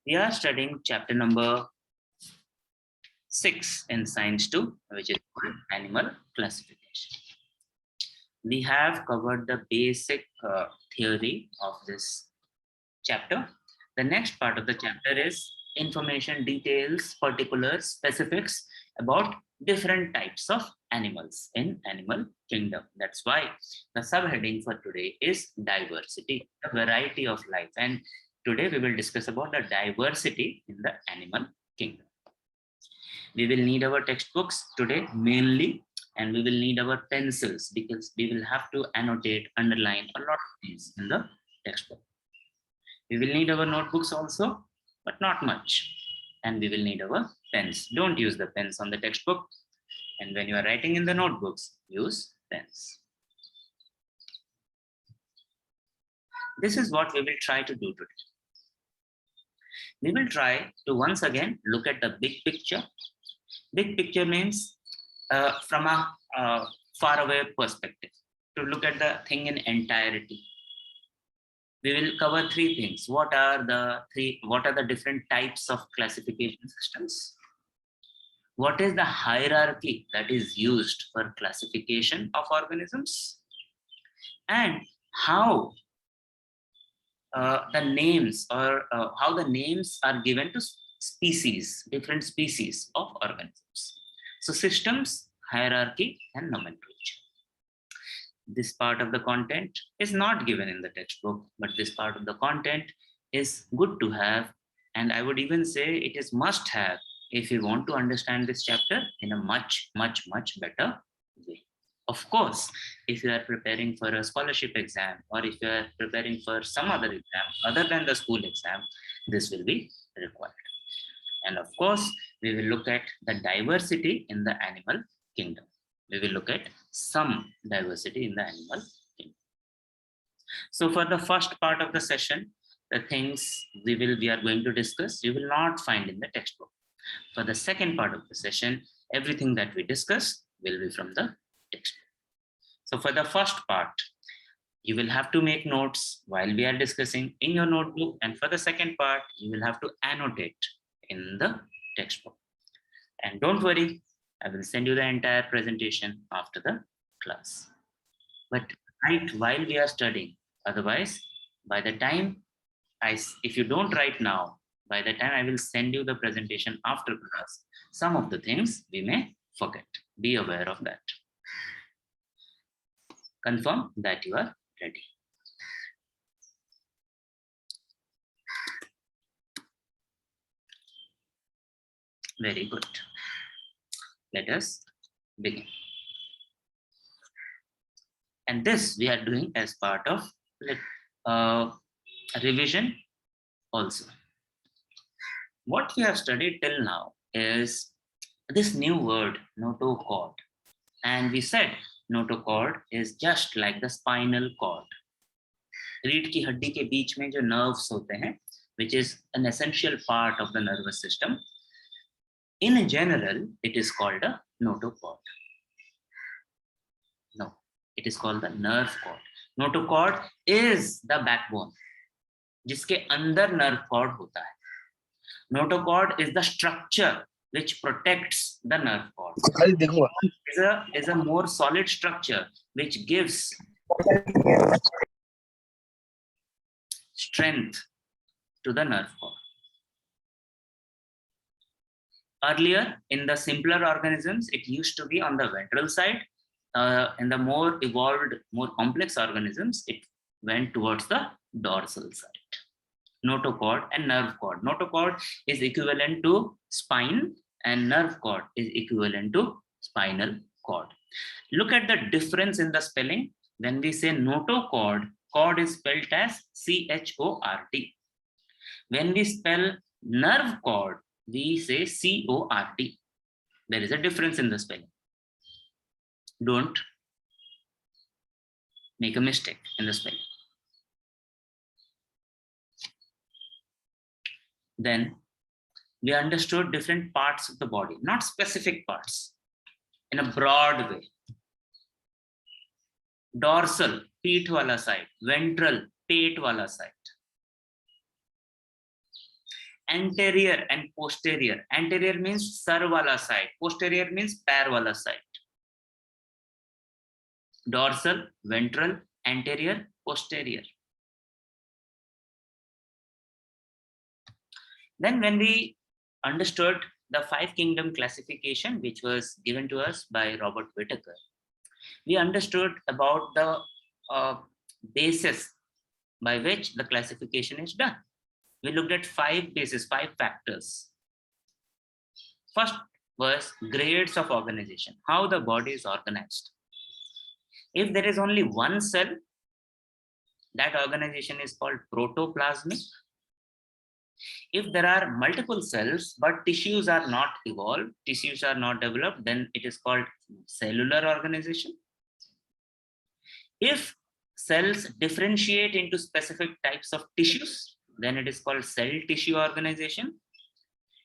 We are studying chapter number 6 in Science 2, which is called Animal Classification. We have covered the basic theory of this chapter. The next part of the chapter is information, details, particulars, specifics about different types of animals in animal kingdom. That's why the subheading for today is diversity, the variety of life. And today we will discuss about the diversity in the animal kingdom. We will need our textbooks today mainly, and we will need our pencils because we will have to annotate, underline a lot of things in the textbook. We will need our notebooks also, but not much. And we will need our pens. Don't use the pens on the textbook. And when you are writing in the notebooks, use pens. This is what we will try to do today. We will try to once again look at the big picture. Big picture means from a faraway perspective, to look at the thing in entirety. We will cover three things. What are the different types of classification systems? What is the hierarchy that is used for classification of organisms? And how the names are given to species, different species of organisms. So systems, hierarchy, and nomenclature. This part of the content is not given in the textbook, but this part of the content is good to have, and I would even say it is must have if you want to understand this chapter in a much better way. Of course, if you are preparing for a scholarship exam or if you are preparing for some other exam other than the school exam, this will be required. And of course, we will look at the diversity in the animal kingdom. We will look at some diversity in the animal kingdom. So for the first part of the session, the things we are going to discuss, you will not find in the textbook. For the second part of the session, everything that we discuss will be from the textbook. So for the first part, you will have to make notes while we are discussing in your notebook. And for the second part, you will have to annotate in the textbook. And don't worry, I will send you the entire presentation after the class. But write while we are studying. Otherwise, by the time if you don't write now, by the time I will send you the presentation after class, some of the things we may forget. Be aware of that. Confirm that you are ready. Very good. Let us begin. And this we are doing as part of revision also. What we have studied till now is this new word, notochord. And we said notochord is just like the spinal cord. रीढ़ की हड्डी के बीच में जो nerves होते हैं, which is an essential part of the nervous system. In general, it is called a notochord. No, it is called the nerve cord. Notochord is the backbone, जिसके अंदर nerve cord होता है. Notochord is the structure which protects the nerve cord. Is a more solid structure which gives strength to the nerve cord. Earlier, in the simpler organisms, it used to be on the ventral side. In the more evolved, more complex organisms, it went towards the dorsal side. Notochord and nerve cord. Notochord is equivalent to spine and nerve cord is equivalent to spinal cord. Look at the difference in the spelling. When we say notochord, cord is spelled as C-H-O-R-D. When we spell nerve cord, we say C-O-R-D. There is a difference in the spelling. Don't make a mistake in the spelling. Then we understood different parts of the body, not specific parts, in a broad way. Dorsal, peeth wala side. Ventral, pet wala side. anterior and posterior. Anterior means sar wala side, posterior means pair wala side. Dorsal, ventral, anterior, posterior. Then when we understood the 5 kingdom classification, which was given to us by Robert Whittaker, we understood about the basis by which the classification is done. We looked at 5 bases, 5 factors. First was grades of organization, how the body is organized. If there is only one cell, that organization is called protoplasmic. If there are multiple cells, but tissues are not evolved, tissues are not developed, then it is called cellular organization. If cells differentiate into specific types of tissues, then it is called cell tissue organization.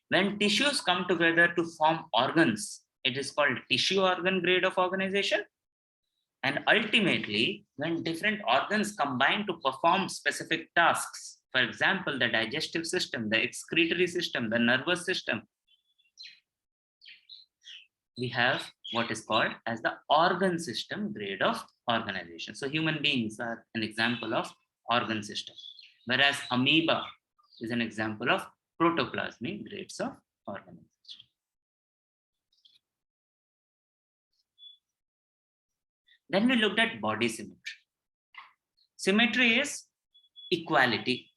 When tissues come together to form organs, it is called tissue organ grade of organization. And ultimately, when different organs combine to perform specific tasks, for example, the digestive system, the excretory system, the nervous system, we have what is called as the organ system grade of organization. So human beings are an example of organ system, whereas amoeba is an example of protoplasmic grades of organization. Then we looked at body symmetry. Symmetry is equality.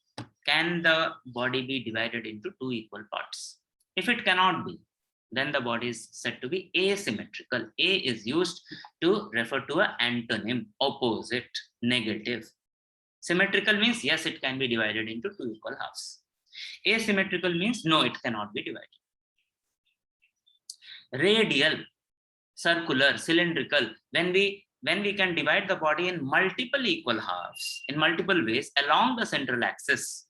Can the body be divided into 2 equal parts? If it cannot be, then the body is said to be asymmetrical. A is used to refer to an antonym, opposite, negative. Symmetrical means yes, it can be divided into 2 equal halves. Asymmetrical means no, it cannot be divided. Radial, circular, cylindrical, when we can divide the body in multiple equal halves, in multiple ways along the central axis,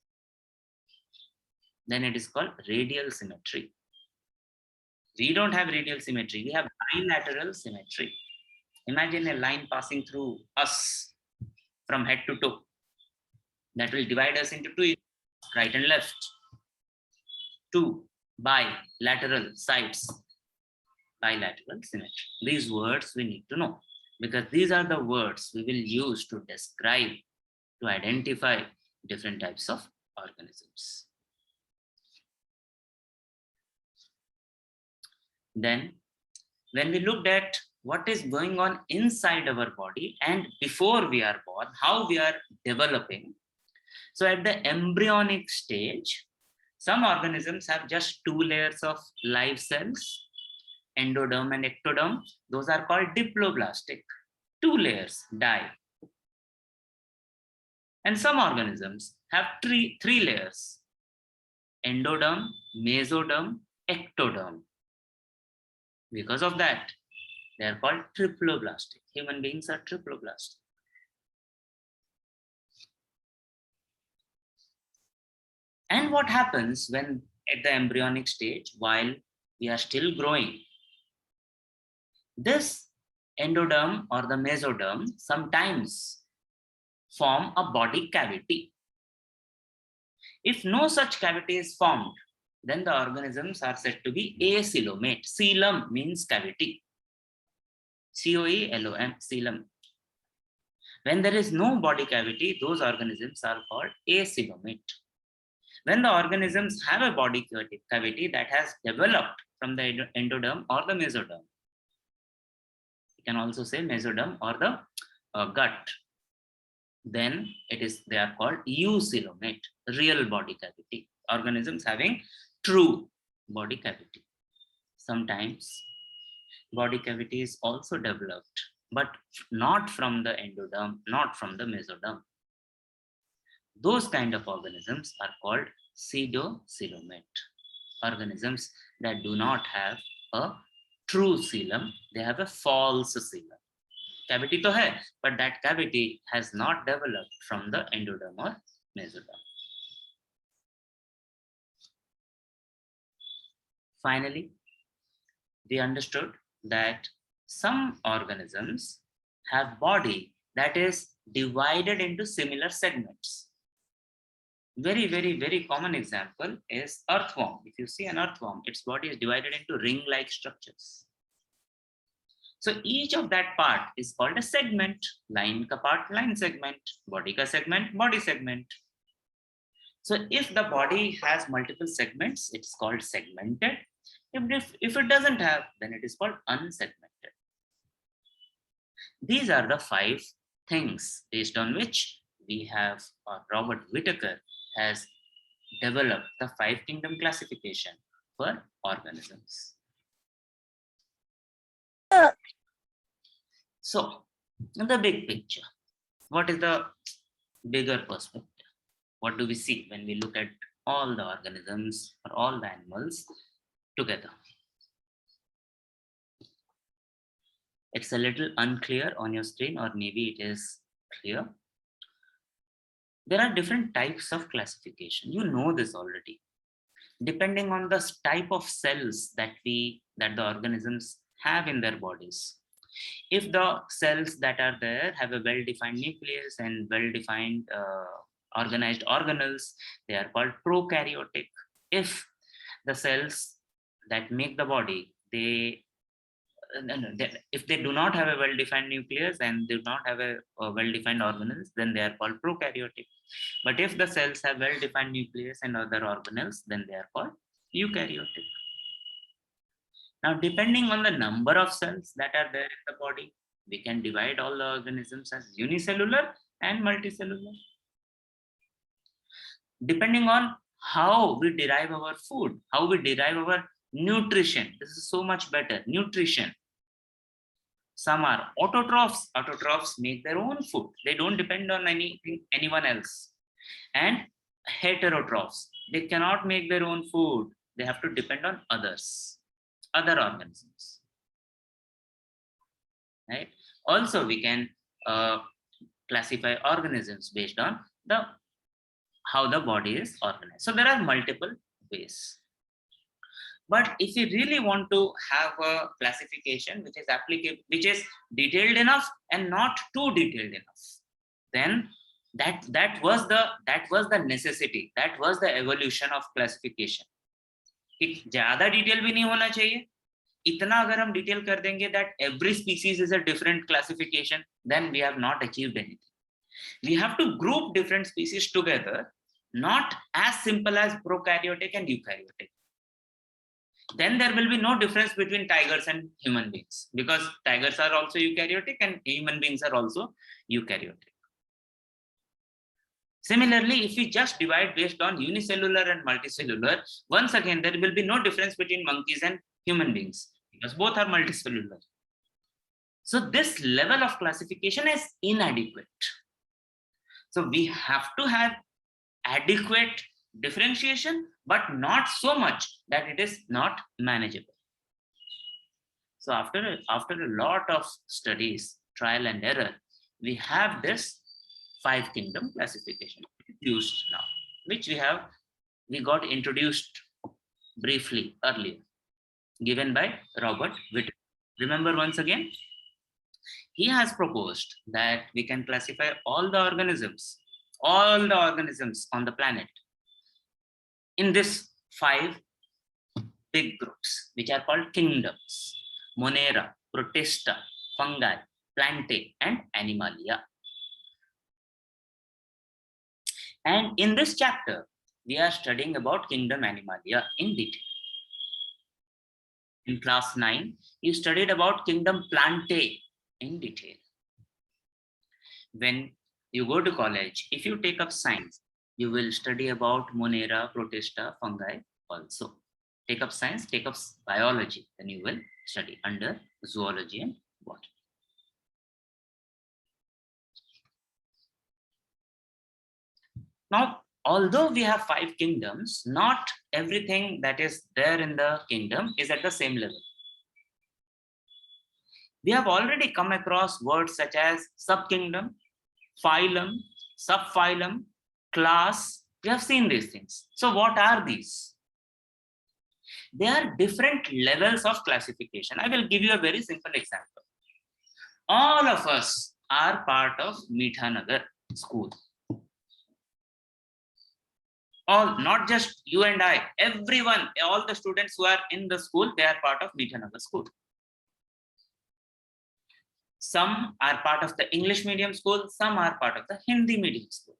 then it is called radial symmetry. We don't have radial symmetry, we have bilateral symmetry. Imagine a line passing through us from head to toe. That will divide us into 2, right and left. 2 bilateral sides. Bilateral symmetry. These words we need to know, because these are the words we will use to describe, to identify different types of organisms. Then, when we looked at what is going on inside our body and before we are born, how we are developing. So at the embryonic stage, some organisms have just 2 layers of live cells, endoderm and ectoderm. Those are called diploblastic. 2 layers, die. And some organisms have three layers, endoderm, mesoderm, ectoderm. Because of that, they are called triploblastic. Human beings are triploblastic. And what happens when at the embryonic stage, while we are still growing, this endoderm or the mesoderm sometimes form a body cavity. If no such cavity is formed, then the organisms are said to be acoelomate. Coelom means cavity. C-O-E-L-O-M, coelom. When there is no body cavity, those organisms are called acoelomate. When the organisms have a body cavity that has developed from the endoderm or the mesoderm, you can also say mesoderm or the gut, then they are called eucoelomate, real body cavity. Organisms having true body cavity. Sometimes body cavity is also developed, but not from the endoderm, not from the mesoderm. Those kind of organisms are called pseudocoelomate. Organisms that do not have a true coelom, they have a false coelom. Cavity to hai, but that cavity has not developed from the endoderm or mesoderm. Finally, we understood that some organisms have body that is divided into similar segments. Very common example is earthworm. If you see an earthworm, its body is divided into ring-like structures. So each of that part is called a segment. Line ka part, line segment. Body ka segment, body segment. So if the body has multiple segments, it's called segmented. If it doesn't have, then it is called unsegmented. These are the 5 things based on which we have, Robert Whittaker has developed the 5 kingdom classification for organisms. So, in the big picture, what is the bigger perspective? What do we see when we look at all the organisms or all the animals together? It's a little unclear on your screen, or maybe it is clear. There are different types of classification. You know this already. Depending on the type of cells that the organisms have in their bodies. If the cells that are there have a well-defined nucleus and well-defined organized organelles, they are called prokaryotic. If the cells that make the body, if they do not have a well-defined nucleus and do not have a well-defined organelles, then they are called prokaryotic. But if the cells have well-defined nucleus and other organelles, then they are called eukaryotic. Now, depending on the number of cells that are there in the body, we can divide all the organisms as unicellular and multicellular. Depending on how we derive our food, how we derive our nutrition, this is so much better. Nutrition. Some are autotrophs. Autotrophs make their own food. They don't depend on anyone else. And heterotrophs. They cannot make their own food. They have to depend on others, other organisms. Right? Also, we can classify organisms based on how the body is organized. So there are multiple ways. But if you really want to have a classification which is applicable, which is detailed enough and not too detailed enough, then that was the necessity, that was the evolution of classification. ज़्यादा detail भी नहीं होना चाहिए. इतना अगर हम detail कर देंगे that every species is a different classification, then we have not achieved anything. We have to group different species together, not as simple as prokaryotic and eukaryotic. Then there will be no difference between tigers and human beings, because tigers are also eukaryotic and human beings are also eukaryotic. Similarly, if we just divide based on unicellular and multicellular, once again, there will be no difference between monkeys and human beings, because both are multicellular. So this level of classification is inadequate. So we have to have adequate differentiation, but not so much that it is not manageable. So after a lot of studies, trial and error, we have this 5 kingdom classification used now, which we got introduced briefly earlier, given by Robert Whittaker. Remember once again, he has proposed that we can classify all the organisms on the planet in this 5 big groups, which are called kingdoms: Monera, Protista, Fungi, Plantae, and Animalia. And in this chapter, we are studying about kingdom Animalia in detail. In class 9, you studied about kingdom Plantae in detail. When you go to college, if you take up science, you will study about Monera, Protista, fungi also. Take up science, take up biology, then you will study under zoology and botany. Now, although we have 5 kingdoms, not everything that is there in the kingdom is at the same level. We have already come across words such as subkingdom, phylum, subphylum, class. We have seen these things. So what are these? They are different levels of classification. I will give you a very simple example. All of us are part of Meetha Nagar school. All, not just you and I, everyone, all the students who are in the school, they are part of Meetanagar school. Some are part of the English medium school, some are part of the Hindi medium school.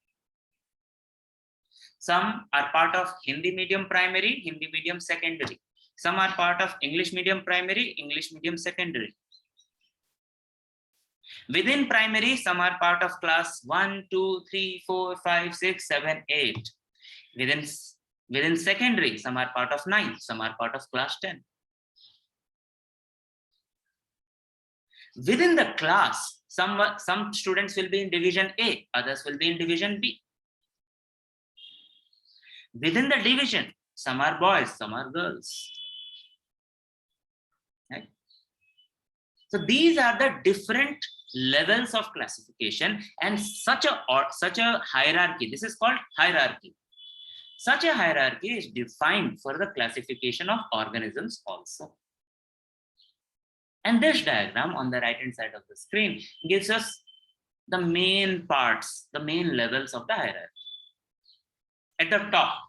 Some are part of Hindi medium primary, Hindi medium secondary. Some are part of English medium primary, English medium secondary. Within primary, some are part of class 1, 2, 3, 4, 5, 6, 7, 8. Within secondary, some are part of 9, some are part of class 10. Within the class, some students will be in division A, others will be in division B. Within the division, some are boys, some are girls. Right? So these are the different levels of classification, and such a hierarchy. This is called hierarchy. Such a hierarchy is defined for the classification of organisms also. And this diagram on the right hand side of the screen gives us the main parts, the main levels of the hierarchy. At the top,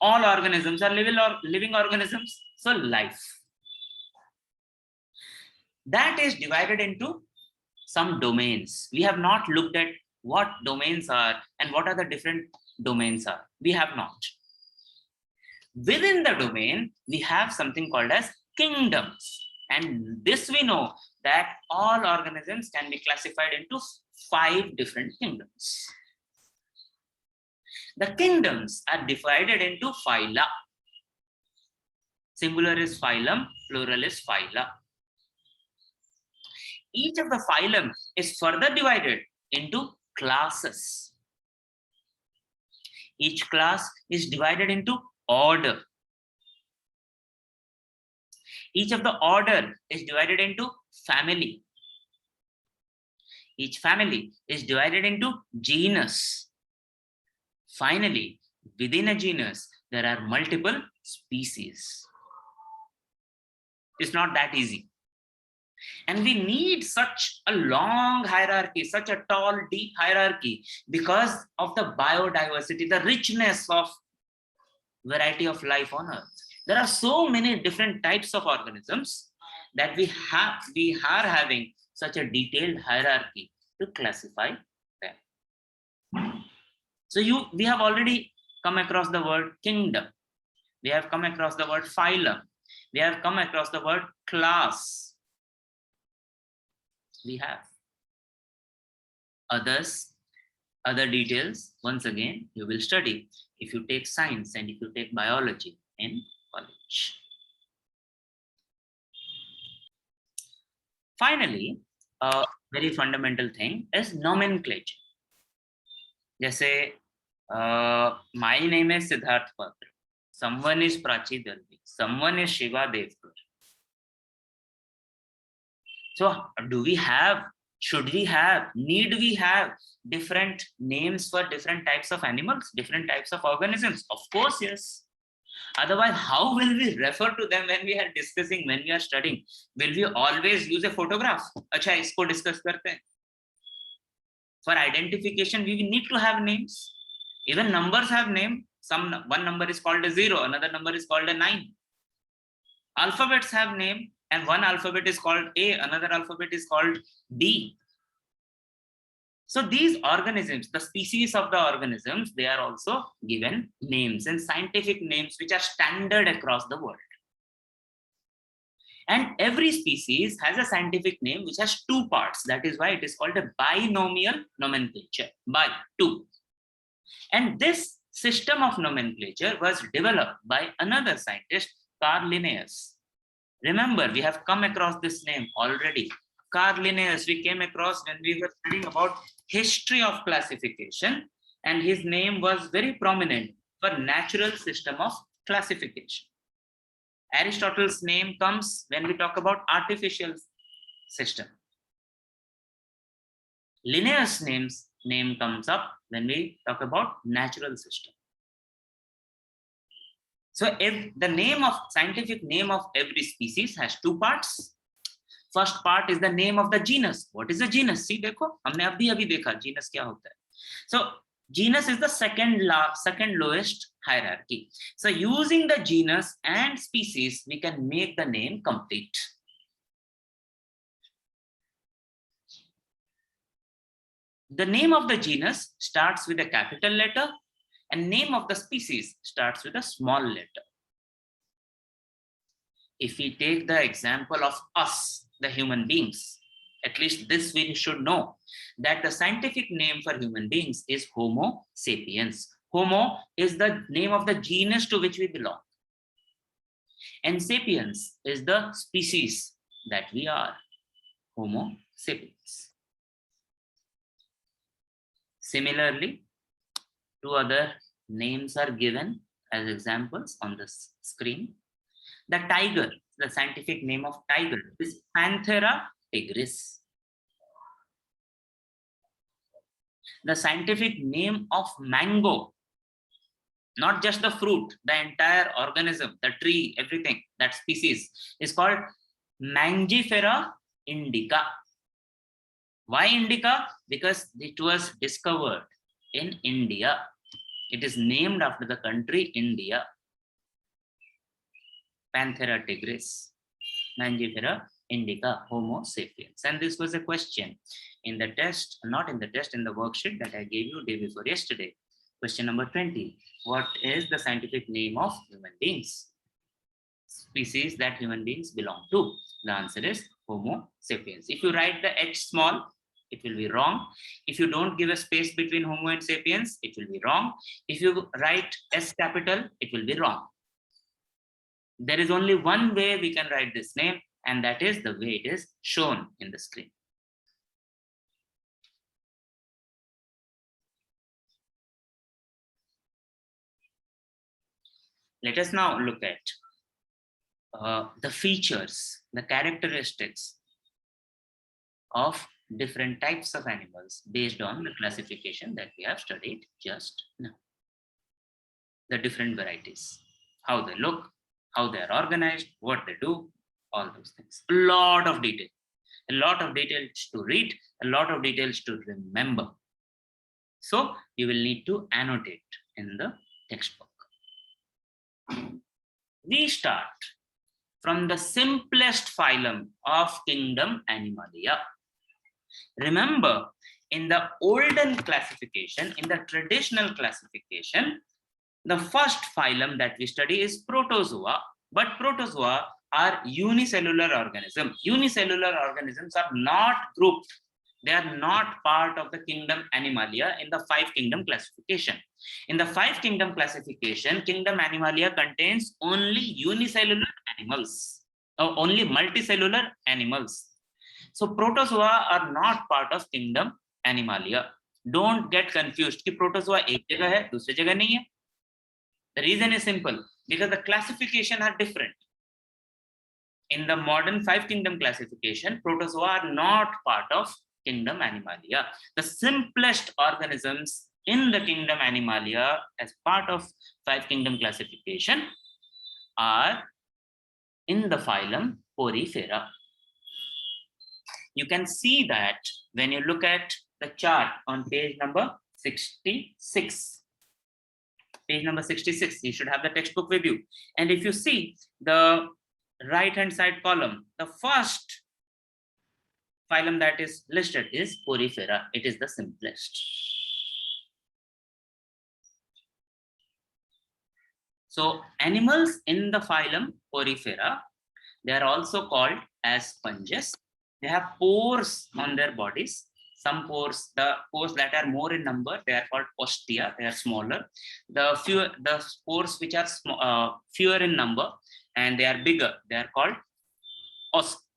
all organisms are living organisms, so life. That is divided into some domains. We have not looked at what domains are and what are the different domains are. We have not. Within the domain, we have something called as kingdoms. And this we know that all organisms can be classified into 5 different kingdoms. The kingdoms are divided into phyla. Singular is phylum, plural is phyla. Each of the phylum is further divided into classes. Each class is divided into order. Each of the order is divided into family. Each family is divided into genus. Finally, within a genus, there are multiple species. It's not that easy. And we need such a long hierarchy, such a tall, deep hierarchy, because of the biodiversity, the richness of variety of life on Earth. There are so many different types of organisms that we are having such a detailed hierarchy to classify them. So we have already come across the word kingdom. We have come across the word phylum. We have come across the word class. We have other details. Once again, you will study if you take science and if you take biology in college. Finally, a very fundamental thing is nomenclature. Jैसे my name is Siddharth Patra. Someone is Prachi Dalvi. Someone is Shiva Devkar. So should we have, need we have different names for different types of animals, different types of organisms? Of course, yes. Otherwise, how will we refer to them when we are discussing, when we are studying? Will we always use a photograph? Acha, isko discuss karte hain. For identification, we need to have names. Even numbers have name. One number is called a 0, another number is called a 9. Alphabets have name, and one alphabet is called A, another alphabet is called B. So these organisms, the species of the organisms, they are also given names and scientific names which are standard across the world. And every species has a scientific name which has 2 parts. That is why it is called a binomial nomenclature, by 2. And this system of nomenclature was developed by another scientist, Carl Linnaeus. Remember, we have come across this name already. Carl Linnaeus, we came across when we were studying about history of classification, and his name was very prominent for natural system of classification. Aristotle's name comes when we talk about artificial system. Linnaeus' name comes up when we talk about natural system. So if the scientific name of every species has 2 parts. First part is the name of the genus. What is a genus? See, देखो, हमने अभी देखा genus क्या होता है. So Genus is the second lowest hierarchy. So using the genus and species, we can make the name complete. The name of the genus starts with a capital letter and name of the species starts with a small letter. If we take the example of us, the human beings, at least this we should know, that the scientific name for human beings is Homo sapiens. Homo is the name of the genus to which we belong. And sapiens is the species that we are, Homo sapiens. Similarly, two other names are given as examples on the screen. The tiger, the scientific name of tiger is Panthera tigris. The scientific name of mango, not just the fruit, the entire organism, the tree, everything, that species is called Mangifera indica. Why indica? Because it was discovered in India. It is named after the country India. Panthera tigris, Mangifera indica, Homo sapiens. And this was a question in the test, not in the test, in the worksheet that I gave you day before yesterday. Question number 20. What is the scientific name of human beings? Species that human beings belong to. The answer is Homo sapiens. If you write the H small, it will be wrong. If you don't give a space between Homo and sapiens, it will be wrong. If you write S capital, it will be wrong. There is only one way we can write this name, and that is the way it is shown in the screen. Let us now look at the features, the characteristics of different types of animals based on the classification that we have studied just now. The different varieties, how they look, how they are organized, what they do, all those things. A lot of details to read, a lot of details to remember. So you will need to annotate in the textbook. We start from the simplest phylum of kingdom Animalia. Remember, in the olden classification, in the traditional classification, the first phylum that we study is Protozoa, but Protozoa are unicellular organisms. Unicellular organisms are not grouped. They are not part of the kingdom Animalia in the 5 kingdom classification. In the 5 kingdom classification, kingdom Animalia contains only unicellular animals, or only multicellular animals. So Protozoa are not part of kingdom Animalia. Don't get confused कि Protozoa एक जगह है, दूसरी जगह नहीं है. The reason is simple, because the classification are different. In the modern 5 kingdom classification, Protozoa are not part of kingdom Animalia. The simplest organisms in the kingdom Animalia as part of 5 kingdom classification are in the phylum Porifera. You can see that when you look at the chart on page number 66. Page number 66, you should have the textbook with you. And if you see the right hand side column, the first phylum that is listed is Porifera. It is the simplest. So animals in the phylum Porifera, they are also called as sponges. They have pores on their bodies. Some pores, the pores that are more in number, they are called ostia. They are smaller. The pores which are fewer in number and they are bigger, they are called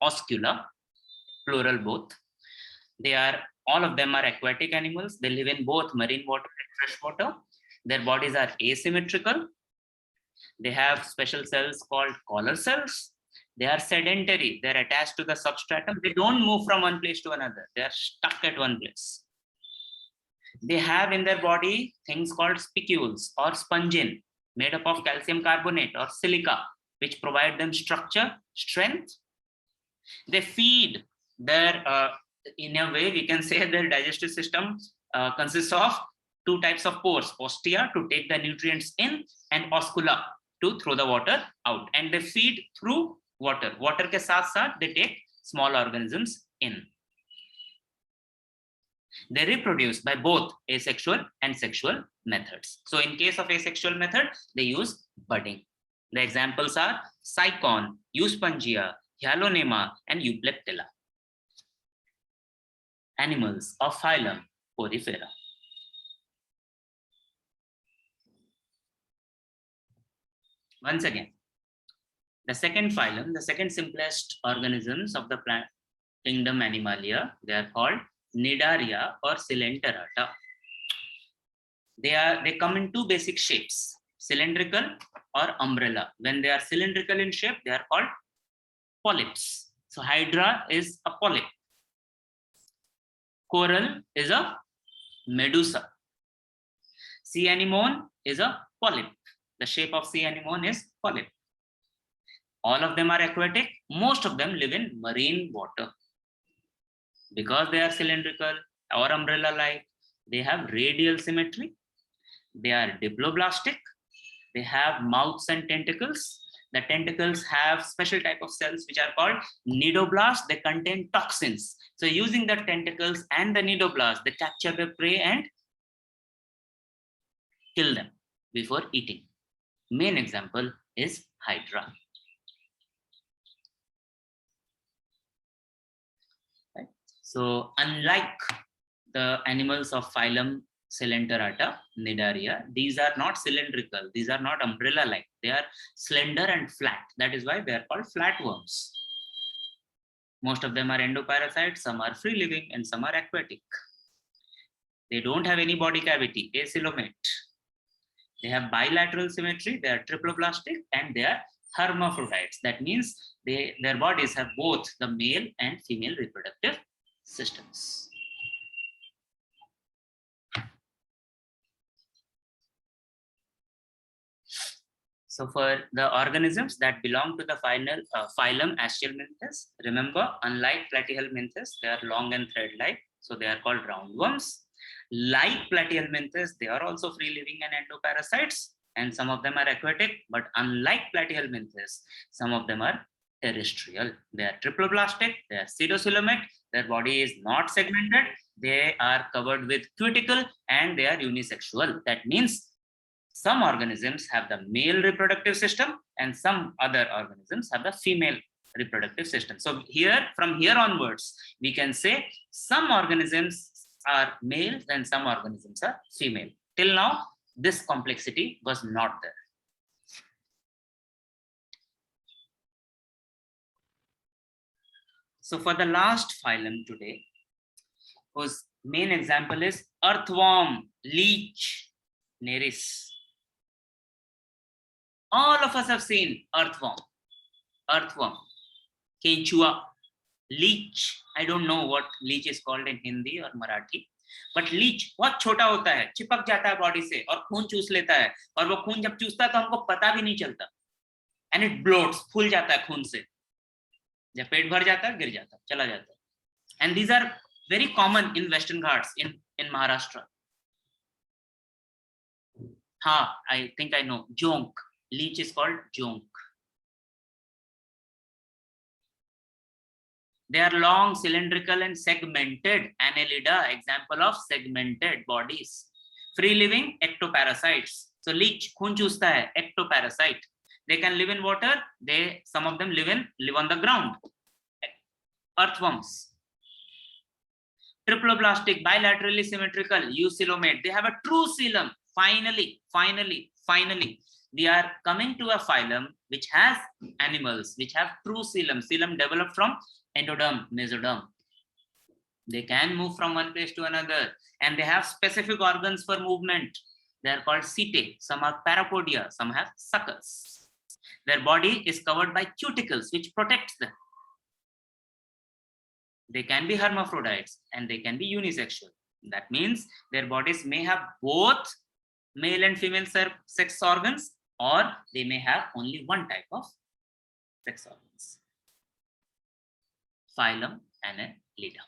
oscula, plural both. All of them are aquatic animals. They live in both marine water and fresh water. Their bodies are asymmetrical. They have special cells called collar cells. They are sedentary. They are attached to the substratum. They don't move from one place to another. They are stuck at one place. They have in their body things called spicules or spongin made up of calcium carbonate or silica, which provide them structure, strength. They feed their, in a way, we can say their digestive system consists of two types of pores, ostia to take the nutrients in and oscula to throw the water out, and they feed through water. Water ke saath saath they take small organisms in. They reproduce by both asexual and sexual methods. So in case of asexual method, they use budding. The examples are Cycon, Euspangia, Hyalonema, and Euplectella. Animals of phylum Porifera. Once again, the second phylum, the second simplest organisms of the plant kingdom Animalia, they are called Cnidaria or Coelenterata. They come in two basic shapes, cylindrical or umbrella. When they are cylindrical in shape, they are called polyps. So Hydra is a polyp. Coral is a medusa. Sea anemone is a polyp. The shape of sea anemone is polyp. All of them are aquatic. Most of them live in marine water. Because they are cylindrical or umbrella-like, they have radial symmetry. They are diploblastic. They have mouths and tentacles. The tentacles have special type of cells which are called cnidoblasts. They contain toxins. So using the tentacles and the cnidoblasts, they capture the prey and kill them before eating. Main example is Hydra. Right? So unlike the animals of phylum Coelenterata, Cnidaria, these are not cylindrical. These are not umbrella-like. They are slender and flat. That is why they are called flatworms. Most of them are endoparasites. Some are free-living and some are aquatic. They don't have any body cavity, acoelomate. They have bilateral symmetry. They are triploblastic and they are hermaphrodites. That means their bodies have both the male and female reproductive systems. So for the organisms that belong to the phylum Astyalminthes, remember, unlike Platyhelminthes, they are long and thread-like, so they are called roundworms. Like Platyhelminthes, they are also free-living and endoparasites, and some of them are aquatic, but unlike Platyhelminthes, some of them are terrestrial. They are triploblastic, they are pseudocoelomate, their body is not segmented, they are covered with cuticle, and they are unisexual. That means some organisms have the male reproductive system and some other organisms have the female reproductive system. So here, from here onwards, we can say some organisms are male and some organisms are female. Till now, this complexity was not there. So for the last phylum today, whose main example is earthworm, leech, Nereis. All of us have seen earthworm, kenchua, leech. I don't know what leech is called in Hindi or Marathi, but leech बहुत छोटा होता है, चिपक जाता है body से और खून चूस लेता है, और वो खून जब चूसता है तो हमको पता भी नहीं चलता, and it bloats, फूल जाता है खून से, जब पेट भर जाता है गिर जाता है, चला जाता है. And these are very common in Western Ghats in Maharashtra. हाँ, I think I know. Jonk. Leech is called jonk. They are long, cylindrical, and segmented annelida, example of segmented bodies. Free-living ectoparasites. So leech, खून चूसता है, ectoparasite. They can live in water. Some of them live on the ground. Earthworms. Triploblastic, bilaterally symmetrical, eucoelomate. They have a true coelom. Finally, we are coming to a phylum which has animals which have true coelom. Coelom developed from endoderm, mesoderm. They can move from one place to another, and they have specific organs for movement. They are called setae. Some are parapodia, some have suckers. Their body is covered by cuticles which protects them. They can be hermaphrodites and they can be unisexual. That means their bodies may have both male and female sex organs, or they may have only one type of sex organs. Phylum Annelida.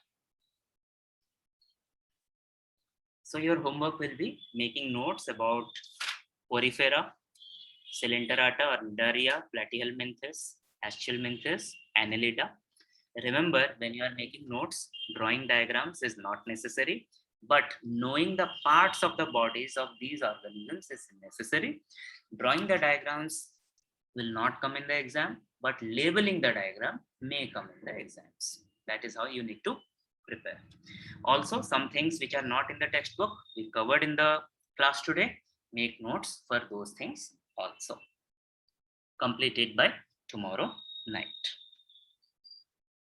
So your homework will be making notes about Porifera, Coelenterata or Nidaria, Platyhelminthes, Aschelminthes, Annelida. Remember, when you are making notes, drawing diagrams is not necessary, but knowing the parts of the bodies of these organisms is necessary. Drawing the diagrams will not come in the exam, but labeling the diagram may come in the exams. That is how you need to prepare. Also, some things which are not in the textbook, we covered in the class today. Make notes for those things also. Complete it by tomorrow night.